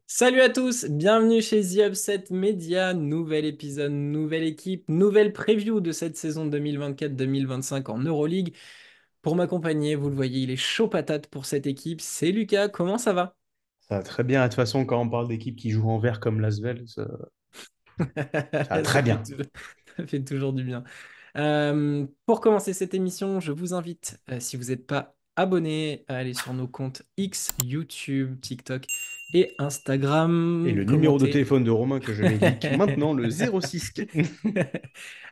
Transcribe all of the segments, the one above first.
Salut à tous, bienvenue chez The Upset Media, nouvel épisode, nouvelle équipe, nouvelle preview de cette saison 2024-2025 en Euroleague. Pour m'accompagner, vous le voyez, il est chaud patate pour cette équipe, c'est Lucas, comment ça va? Ça va très bien. De toute façon, quand on parle d'équipes qui jouent en vert comme l'Asvel, ça va très Ça fait, bien. ça fait toujours du bien. Pour commencer cette émission, je vous invite, si vous n'êtes pas abonné, à aller sur nos comptes X, YouTube, TikTok et Et Instagram, le numéro de commenter. téléphone de Romain que je mets geek, maintenant le 06.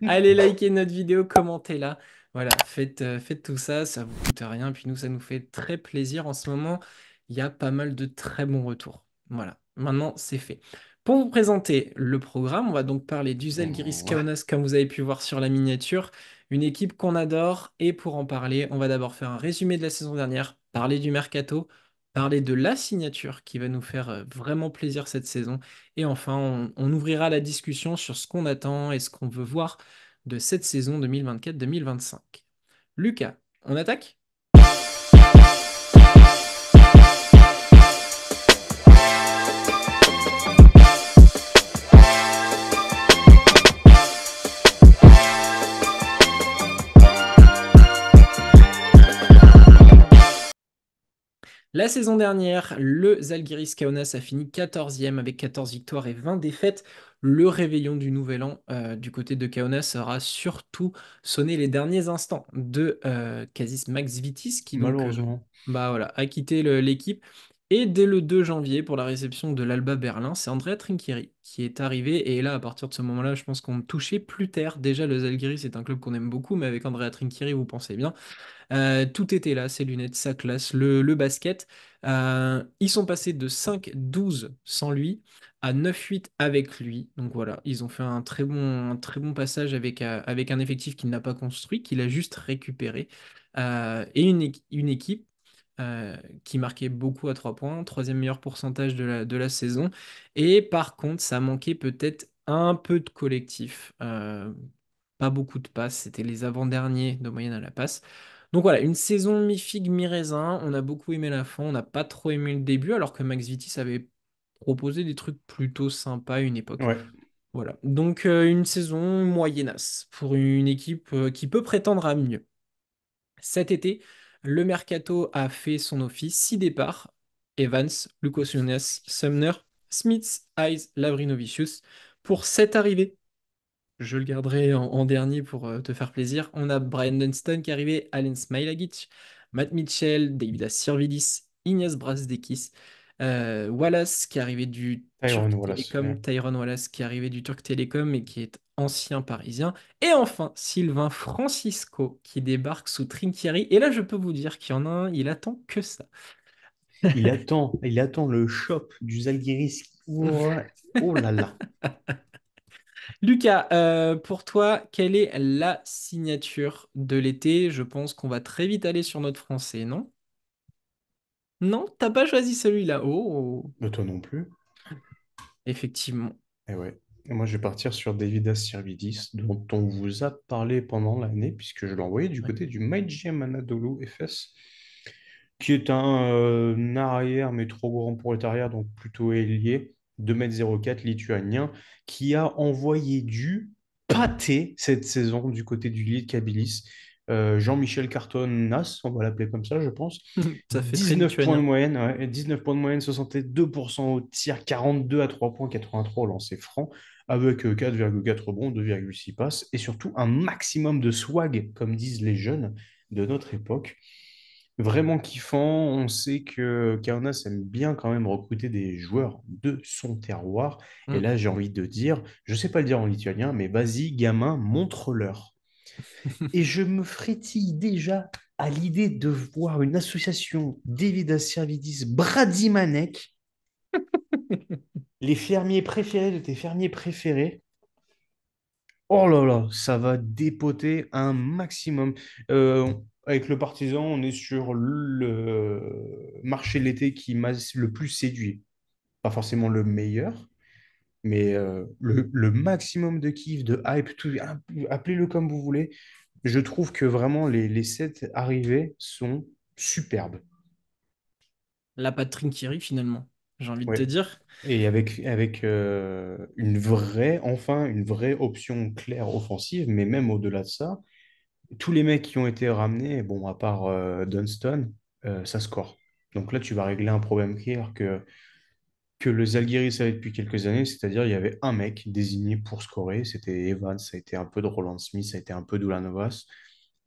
Allez liker notre vidéo, commentez-la. Voilà, faites tout ça, ça vous coûte rien. Puis nous, ça nous fait très plaisir. En ce moment, il y a pas mal de très bons retours. Voilà, maintenant c'est fait. Pour vous présenter le programme, on va donc parler du Žalgiris Ouais. Kaunas, comme vous avez pu voir sur la miniature, une équipe qu'on adore. Et pour en parler, on va d'abord faire un résumé de la saison dernière, parler du mercato, parler de la signature qui va nous faire vraiment plaisir cette saison. Et enfin, on ouvrira la discussion sur ce qu'on attend et ce qu'on veut voir de cette saison 2024-2025. Lucas, on attaque? La saison dernière, le Žalgiris Kaunas a fini 14e avec 14 victoires et 20 défaites. Le réveillon du Nouvel An du côté de Kaunas aura surtout sonné les derniers instants de Kasis Maksvitis qui donc Malheureusement. bah voilà, a quitté l'équipe. Et dès le 2 janvier, pour la réception de l'Alba Berlin, c'est Andrea Trinchieri qui est arrivé. Et là, à partir de ce moment-là, je pense qu'on me touchait plus terre. Déjà, le Žalgiris c'est un club qu'on aime beaucoup, mais avec Andrea Trinchieri, vous pensez bien. Tout était là, ses lunettes, sa classe, le basket. Ils sont passés de 5-12 sans lui à 9-8 avec lui. Donc voilà, ils ont fait un très bon passage avec un effectif qu'il n'a pas construit, qu'il a juste récupéré. Et une équipe qui marquait beaucoup à 3 points, troisième meilleur pourcentage de la saison. Et par contre, ça manquait peut-être un peu de collectif. Pas beaucoup de passes, c'était les avant-derniers de moyenne à la passe. Donc voilà, une saison mi-figue, mi-raisin. On a beaucoup aimé la fin, on n'a pas trop aimé le début, alors que Max Vitis avait proposé des trucs plutôt sympas à une époque. Ouais. Voilà, donc une saison moyennasse pour une équipe qui peut prétendre à mieux. Cet été, le mercato a fait son office. 6 départs: Evans, Lucas Younes, Sumner, Smith, Hayes, Lavrinovicius. Pour 7 arrivées, je le garderai en dernier pour te faire plaisir. On a Brian Dunston qui est arrivé, Alen Smailagic, Matt Mitchell, Davidas Sirvidis, Ignace Brasdekis, Wallace qui est arrivé du Tyrone Turc Wallace. Télécom, Ouais. Tyron Wallace qui est arrivé du Turc Télécom et qui est ancien parisien. Et enfin, Sylvain Francisco qui débarque sous Trinchieri. Et là, je peux vous dire qu'il y en a un, il attend que ça. Il attend le shop du Zalgiris. Ouais. Oh là là. Lucas, pour toi, quelle est la signature de l'été? Je pense qu'on va très vite aller sur notre français, non? Non, t'as pas choisi celui-là. Oh, Mais toi non plus. effectivement. Et ouais. Et moi, je vais partir sur Davidas Sirvidis, dont on vous a parlé pendant l'année, puisque je l'ai envoyé du Ouais. côté du MyGM Anadolu FS, qui est un arrière, mais trop grand pour être arrière, donc plutôt ailier, 2,04 m lituanien, qui a envoyé du pâté cette saison du côté du Lille Kabilis. Jean-Michel Cartonnas, on va l'appeler comme ça, je pense. Ça fait très 19 points de lituanien. moyenne, ouais, 19 points de moyenne, 62% au tir, 42 à 3 points, 83 au lancer franc, avec 4,4 rebonds, 2,6 passes, et surtout un maximum de swag, comme disent les jeunes de notre époque. Vraiment kiffant. On sait que Kaunas aime bien quand même recruter des joueurs de son terroir. Et Hmm. là, j'ai envie de dire, je sais pas le dire en lituanien, mais vas-y, gamin, montre-leur. Et je me frétille déjà à l'idée de voir une association Davidas Servidis Bradimanek, les fermiers préférés de tes fermiers préférés. Oh là là, ça va dépoter un maximum. Avec le Partizan, on est sur le marché de l'été qui m'a le plus séduit. Pas forcément le meilleur, mais le maximum de kiff, de hype, tout, appelez-le comme vous voulez. Je trouve que vraiment les sets arrivés sont superbes. La patte Trinchieri, finalement. j'ai envie de te Ouais. dire. Et avec enfin, une vraie option claire offensive, mais même au-delà de ça, tous les mecs qui ont été ramenés, bon, à part Dunston, ça score. Donc là, tu vas régler un problème clair que le Zalgiris avait depuis quelques années, c'est-à-dire il y avait un mec désigné pour scorer, c'était Evans, ça a été un peu de Roland Smith, ça a été un peu d'Ulanovas,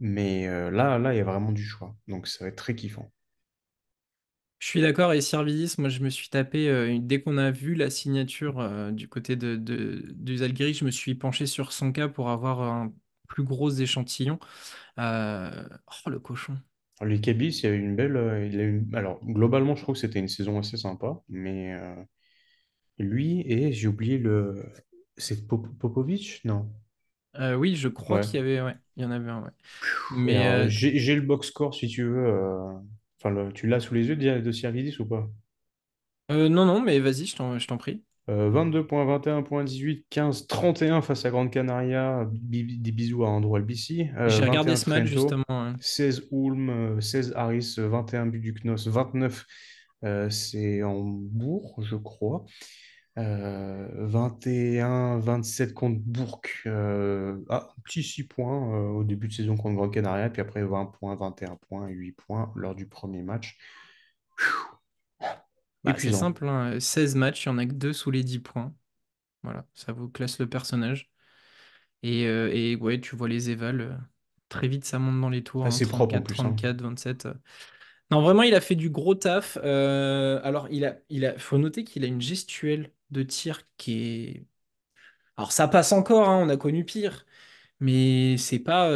mais là, il y a vraiment du choix, donc ça va être très kiffant. Je suis d'accord, et Sirvidis, moi je me suis tapé, dès qu'on a vu la signature du côté du Zalgiris, je me suis penché sur son cas pour avoir un plus gros échantillon. Oh le cochon. Alors, les Cabis, il y a eu une belle, alors globalement, je trouve que c'était une saison assez sympa, mais lui et j'ai oublié c'est Popovic? Non. Oui, je crois Ouais. qu'il y avait, ouais, il y en avait un, ouais. Et Mais alors, j'ai le box score si tu veux. Enfin, tu l'as sous les yeux de Sirvidis ou pas? non, non, mais vas-y, je t'en prie. 22 points, 21 points, 18, 15, 31 face à Grande Canaria. Des bisous à Andro Albici. J'ai regardé 21 ce match Trento. justement, hein. 16 Ulm, 16 Harris, 21 but du Knos, 29 c'est en Bourg, je crois. 21, 27 contre Bourg. Petit 6 points au début de saison contre Grande Canaria. Puis après 20 points, 21 points et 8 points lors du premier match. Bah, c'est Épuisant. simple, hein. 16 matchs, il n'y en a que 2 sous les 10 points. Voilà, ça vous classe le personnage. Et ouais, tu vois les évals. Très vite, ça monte dans les tours, hein, Assez propre en 34, plus, hein. 34, 27. Non, vraiment, il a fait du gros taf. Alors, faut noter qu'il a une gestuelle de tir qui est. Alors, ça passe encore, hein, on a connu pire. Mais c'est pas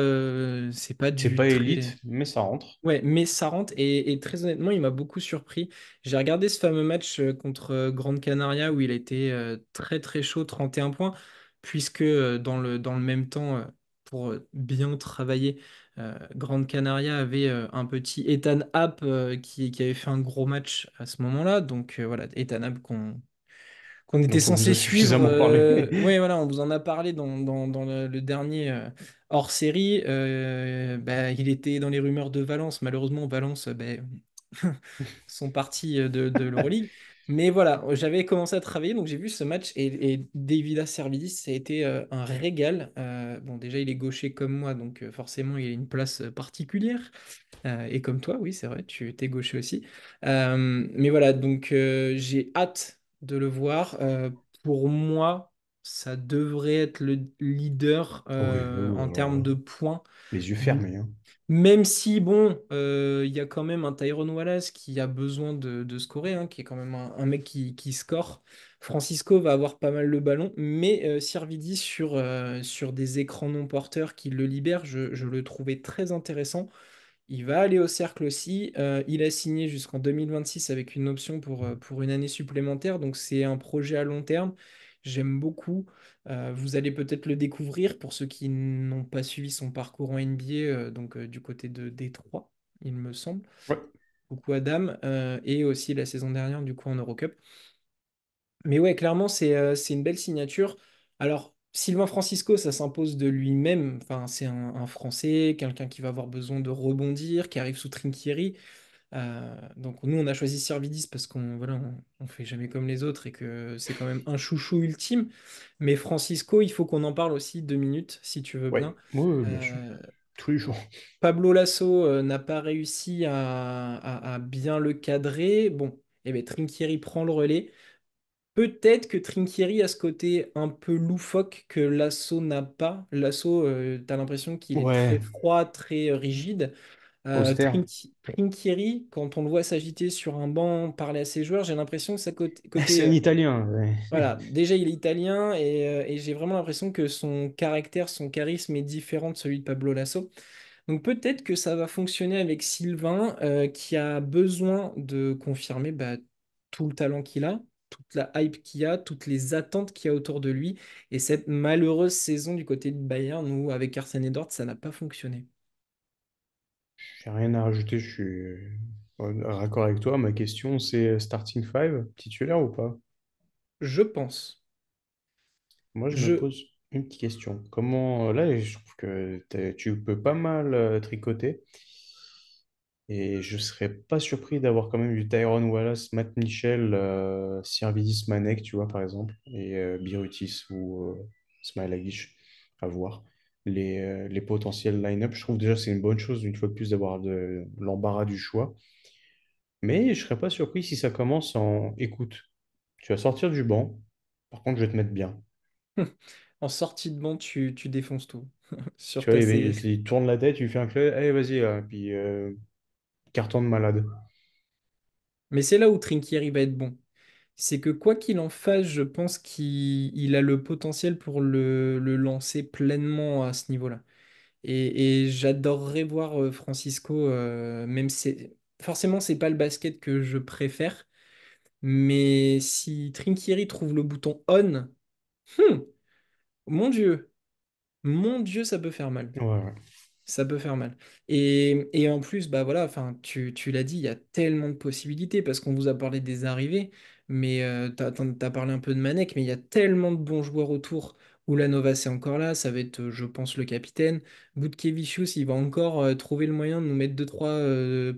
C'est du pas très. élite, mais ça rentre. Ouais, mais ça rentre et très honnêtement, il m'a beaucoup surpris. J'ai regardé ce fameux match contre Grande Canaria où il a été très très chaud, 31 points, puisque dans le même temps, pour bien travailler, Grande Canaria avait un petit Ethan Happ qui avait fait un gros match à ce moment-là. Donc voilà, Ethan Happ qu'on était Dont on vous censé a suivre. suffisamment parlé. Ouais, voilà, on vous en a parlé dans le dernier hors série. Bah, il était dans les rumeurs de Valence. Malheureusement, Valence sont partis de l'Euroleague. Mais voilà, j'avais commencé à travailler, donc j'ai vu ce match et Davidas Servidis, ça a été un régal. Bon, déjà, il est gaucher comme moi, donc forcément, il a une place particulière. Et comme toi, oui, c'est vrai, tu étais gaucher aussi. Mais voilà, donc j'ai hâte de le voir. Pour moi, ça devrait être le leader Oui, en termes de points. les yeux M- fermés, hein. Même si, bon, il y a quand même un Tyrone Wallace qui a besoin de scorer, hein, qui est quand même un mec qui score. Francisco va avoir pas mal le ballon, mais Sirvidi sur des écrans non porteurs qui le libèrent, je le trouvais très intéressant. Il va aller au cercle aussi. Il a signé jusqu'en 2026 avec une option pour une année supplémentaire. Donc c'est un projet à long terme. J'aime beaucoup. Vous allez peut-être le découvrir pour ceux qui n'ont pas suivi son parcours en NBA, donc du côté de Détroit, il me semble. Ouais, Beaucoup Adam. Et aussi la saison dernière, du coup, en Eurocup. Mais ouais, clairement, c'est une belle signature. Alors, Sylvain Francisco, ça s'impose de lui-même. Enfin, c'est un Français, quelqu'un qui va avoir besoin de rebondir, qui arrive sous Trinchieri. Donc nous, on a choisi Servidis parce qu'on voilà, on fait jamais comme les autres et que c'est quand même un chouchou ultime. Mais Francisco, il faut qu'on en parle aussi 2 minutes, si tu veux bien. ouais, oui, bien sûr. Euh, Tous les jours. Pablo Lasso n'a pas réussi à bien le cadrer. Bon, et ben Trinchieri prend le relais. Peut-être que Trinchieri a ce côté un peu loufoque que Lasso n'a pas. Lasso, t'as l'impression qu'il est très Ouais, froid, très rigide. austère. Trinchieri, quand on le voit s'agiter sur un banc, parler à ses joueurs, j'ai l'impression que ça C'est côté, un Italien. Ouais. voilà, déjà il est italien et j'ai vraiment l'impression que son caractère, son charisme est différent de celui de Pablo Lasso. Donc peut-être que ça va fonctionner avec Sylvain, qui a besoin de confirmer tout le talent qu'il a, toute la hype qu'il a, toutes les attentes qu'il y a autour de lui, et cette malheureuse saison du côté de Bayern où avec Arsène Edwards ça n'a pas fonctionné. J'ai rien à rajouter, je suis raccord avec toi. Ma question, c'est starting five, titulaire ou pas? Je pense. Moi, je me Je, pose une petite question. Comment, là, je trouve que tu peux pas mal tricoter. Et je serais pas surpris d'avoir quand même du Tyrone Wallace, Matt Mitchell, Sirvidis Manek, tu vois, par exemple, et Birutis ou Smailagic, à voir. Les potentiels line-up, je trouve déjà c'est une bonne chose, une fois de plus, d'avoir de l'embarras du choix. Mais je serais pas surpris si ça commence en écoute, tu vas sortir du banc, par contre, je vais te mettre bien. En sortie de banc, tu défonces tout sur Tu vois, ta il, CS. il tourne la tête, tu lui fais un clé, allez, vas-y, là. Puis carton de malade. Mais c'est là où Trinkieri va être bon. C'est que quoi qu'il en fasse, je pense qu'il a le potentiel pour le lancer pleinement à ce niveau-là. Et j'adorerais voir Francisco, même si forcément c'est pas le basket que je préfère, mais si Trinkieri trouve le bouton on, hmm, mon mon Dieu, ça peut faire mal. Ouais, ouais. Ça peut faire mal. Et en plus, bah voilà, enfin, tu l'as dit, il y a tellement de possibilités parce qu'on vous a parlé des arrivées, mais t'as parlé un peu de Manek, mais il y a tellement de bons joueurs autour. Ulanova, c'est encore là, ça va être, je pense, le capitaine. Butkevičius, il va encore trouver le moyen de nous mettre deux, trois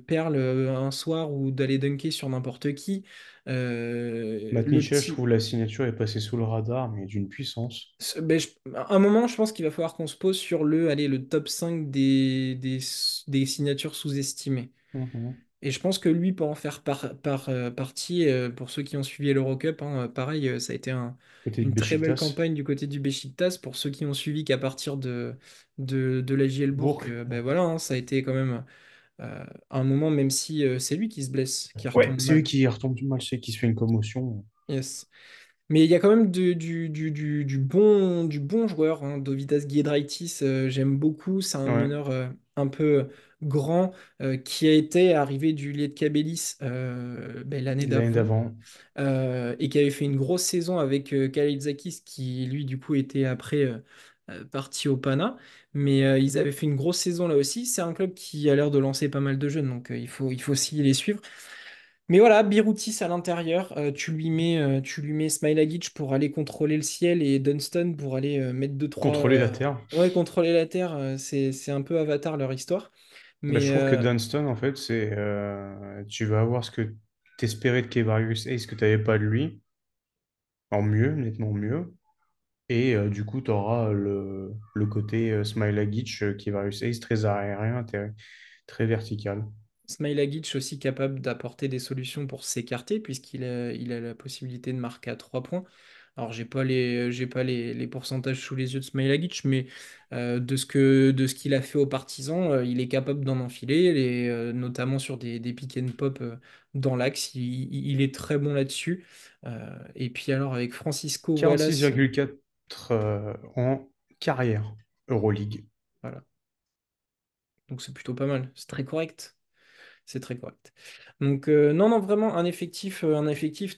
perles un soir ou d'aller dunker sur n'importe qui. Matt Le Mitchell, je petit. trouve la signature est passée sous le radar, mais d'une puissance. Ben, à un moment, je pense qu'il va falloir qu'on se pose sur allez, le top 5 des signatures sous-estimées. Mhm. Et je pense que lui peut en faire partie. Pour ceux qui ont suivi l'Eurocup, hein, pareil, ça a été Côté de une très belle Beşiktaş, campagne du côté du Beşiktaş. Pour ceux qui ont suivi qu'à partir de la JL Bourg, Bourg. ben voilà, hein, ça a été quand même un moment, même si c'est lui qui se blesse, qui Ouais, retombe c'est lui mal. qui retombe du mal, c'est qui se fait une commotion. Yes. Mais il y a quand même du bon joueur, hein. Dovidas Giedraitis, j'aime beaucoup. C'est un Ouais, meneur un peu grand qui a été arrivé du Lietkabelis ben, l'année l'année d'avant d'avant. et qui avait fait une grosse saison avec Kalaitzakis qui, lui, du coup, était après parti au Pana. Mais ils avaient fait une grosse saison là aussi. C'est un club qui a l'air de lancer pas mal de jeunes, donc il faut aussi les suivre. Mais voilà, Biroutis à l'intérieur, tu lui mets Smilagic pour aller contrôler le ciel et Dunston pour aller mettre deux trois Contrôler la Terre. ouais, contrôler la terre. C'est un peu Avatar leur histoire. Bah, je Mais trouve que Dunston, en fait, tu vas avoir ce que t'espérais de Kevarius Ace que t'avais pas de lui, en mieux, nettement mieux. Et du coup, tu auras le côté Smilagic, Kevarius Ace, très aérien, très vertical. Smilagic aussi capable d'apporter des solutions pour s'écarter il a la possibilité de marquer à 3 points. Alors j'ai pas les pourcentages sous les yeux de Smilagic, mais de ce qu'il a fait aux partisans, il est capable d'en enfiler, notamment sur des pick and pop dans l'axe. Il est très bon là-dessus. Et puis alors avec Francisco Wallace, 46,4 en carrière Euroleague. voilà. Donc c'est plutôt pas mal. C'est très correct. C'est très correct. Donc, non, non, vraiment un effectif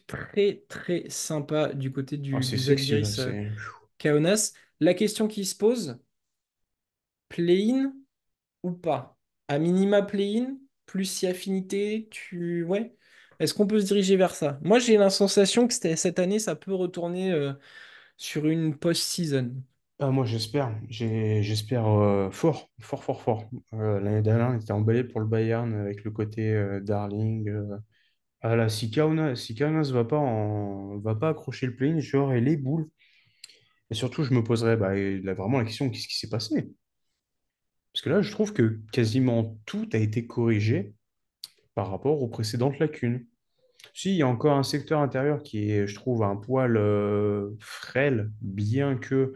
très, très sympa du côté Ah, c'est du sexy, là. Zalgiris Kaunas. La question qui se pose, play-in ou pas? À minima play-in, plus si affinité, Ouais. Est-ce qu'on peut se diriger vers ça? Moi, j'ai la sensation que cette année, ça peut retourner sur une post-season. Ah, moi, j'espère. J'espère fort, fort, fort, fort. L'année dernière, on était emballé pour le Bayern avec le côté Darling. Ah là, si Kaunas va pas accrocher le play-in, j'aurai les boules. Et surtout, je me poserai bah, là, vraiment la question, qu'est-ce qui s'est passé? Parce que là, je trouve que quasiment tout a été corrigé par rapport aux précédentes lacunes. Si, il y a encore un secteur intérieur qui est, je trouve, un poil frêle, bien que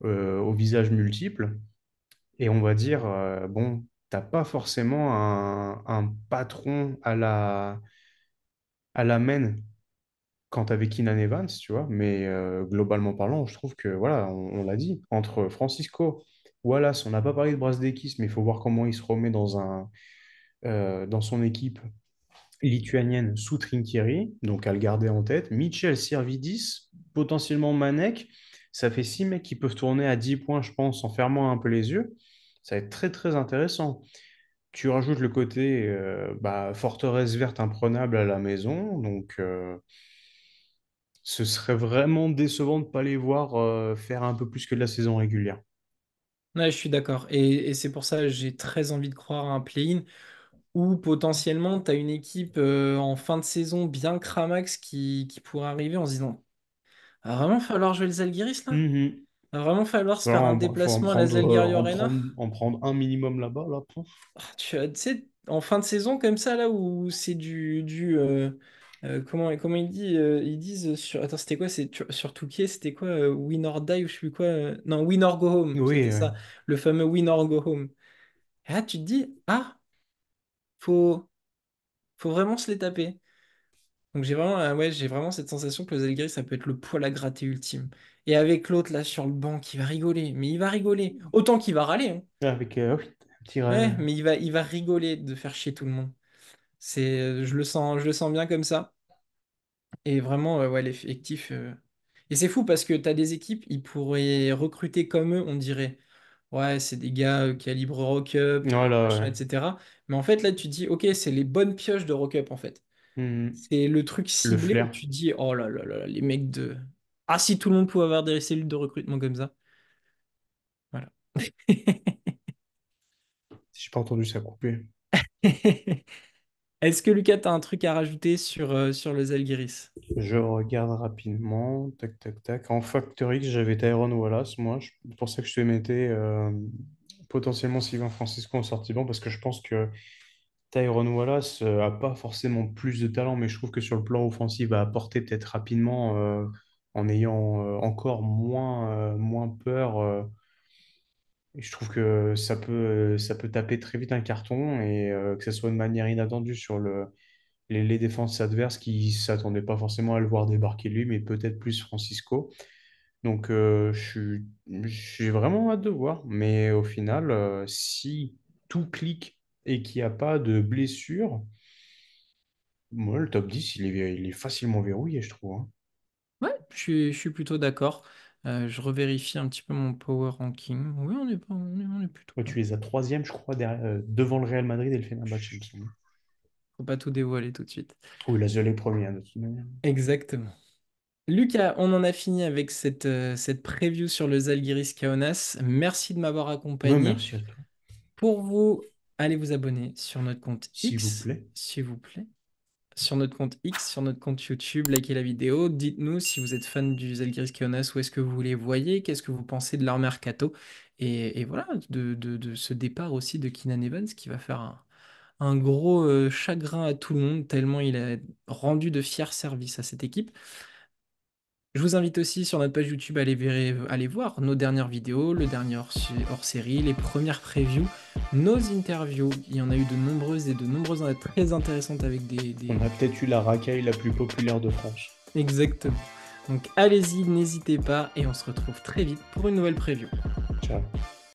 au visage multiple. Et on va dire, bon, t'as pas forcément un patron à la main quand t'avais Keenan Evans, tu vois. Mais globalement parlant, je trouve que, voilà, on l'a dit, entre Francisco, Wallace, on n'a pas parlé de Brazdeikis, mais il faut voir comment il se remet dans son équipe lituanienne sous Trinkieri, donc à le garder en tête. Mitchell, Sirvidis, potentiellement Manek. Ça fait 6 mecs qui peuvent tourner à 10 points, je pense, en fermant un peu les yeux. Ça va être très, très intéressant. Tu rajoutes le côté bah, forteresse verte imprenable à la maison. Donc, ce serait vraiment décevant de ne pas les voir faire un peu plus que de la saison régulière. Ouais, je suis d'accord. Et c'est pour ça que j'ai très envie de croire à un play-in. Ou potentiellement, tu as une équipe en fin de saison bien cramax qui pourrait arriver en se disant, va vraiment falloir jouer les Zalgiris là? Mhm. Va vraiment falloir se faire un Alors, faut déplacement à la Zalgiris Arena? en prendre un minimum là-bas, là. Pouf. Tu sais, en fin de saison comme ça, là où c'est comment ils disent sur. Attends, c'était quoi? Sur Touquet, c'était quoi? Win or die ou je sais plus quoi? Non, win or go home, Oui, c'était ça. Le fameux win or go home. Et là, tu te dis, ah, faut, faut vraiment se les taper. Donc j'ai vraiment cette sensation que le Zalgiris, ça peut être le poil à gratter ultime. Et avec l'autre là sur le banc qui va rigoler, mais il va rigoler. Autant qu'il va râler, hein. avec oui, un petit Ouais, mais il va rigoler de faire chier tout le monde. Je le sens bien comme ça. Et vraiment, ouais, l'effectif. Et c'est fou parce que tu as des équipes, ils pourraient recruter comme eux, on dirait. Ouais, c'est des gars calibre Rock Up, voilà, machin, ouais. etc. Mais en fait, là, tu dis, ok, c'est les bonnes pioches de Rock Up, en fait. Mhm. C'est le truc Le ciblé où flair. tu dis, oh là là là là, les mecs de. Ah, si tout le monde pouvait avoir des cellules de recrutement comme ça. Voilà. J'ai pas entendu ça couper. Est-ce que Lucas, tu as un truc à rajouter sur le Zalgiris? Je regarde rapidement. Tac, tac, tac. En Factor X, j'avais Tyrone Wallace. Moi, c'est pour ça que je te mettais potentiellement Sylvain Francisco en sortie banc, parce que je pense que Tyrone Wallace a pas forcément plus de talent, mais je trouve que sur le plan offensif, va apporter peut-être rapidement en ayant encore moins peur. Et je trouve que ça peut taper très vite un carton et que ce soit de manière inattendue sur les défenses adverses qui ne s'attendaient pas forcément à le voir débarquer lui, mais peut-être plus Francisco. Donc j'ai vraiment hâte de voir. Mais au final, si tout clique et qu'il n'y a pas de blessure, moi, le top 10 il est facilement verrouillé, je trouve, hein. Ouais, je suis plutôt d'accord. Je revérifie un petit peu mon power ranking. Oui, on est, pas, on est plutôt Ouais, là. tu les as troisième, je crois, devant le Real Madrid et le Fenerbahçe, il me semble. Faut pas tout dévoiler tout de suite. Oui, la les premiers, hein, de toute manière. Exactement. Lucas, on en a fini avec cette preview sur le Zalgiris Kaunas. Merci de m'avoir Ouais, accompagné. merci à toi. Pour vous, allez vous abonner sur notre compte S'il vous X, plaît. s'il vous plaît. Sur notre compte X, sur notre compte YouTube, likez la vidéo. Dites-nous si vous êtes fan du Zalgiris Kaunas, où est-ce que vous les voyez, qu'est-ce que vous pensez de leur mercato. Et voilà, de ce départ aussi de Keenan Evans qui va faire un gros chagrin à tout le monde, tellement il a rendu de fiers services à cette équipe. Je vous invite aussi sur notre page YouTube à aller voir nos dernières vidéos, le dernier hors-série, les premières previews, nos interviews. Il y en a eu de nombreuses et de nombreuses très intéressantes avec On a peut-être eu la racaille la plus populaire de France. Exactement. Donc allez-y, n'hésitez pas et on se retrouve très vite pour une nouvelle preview. Ciao.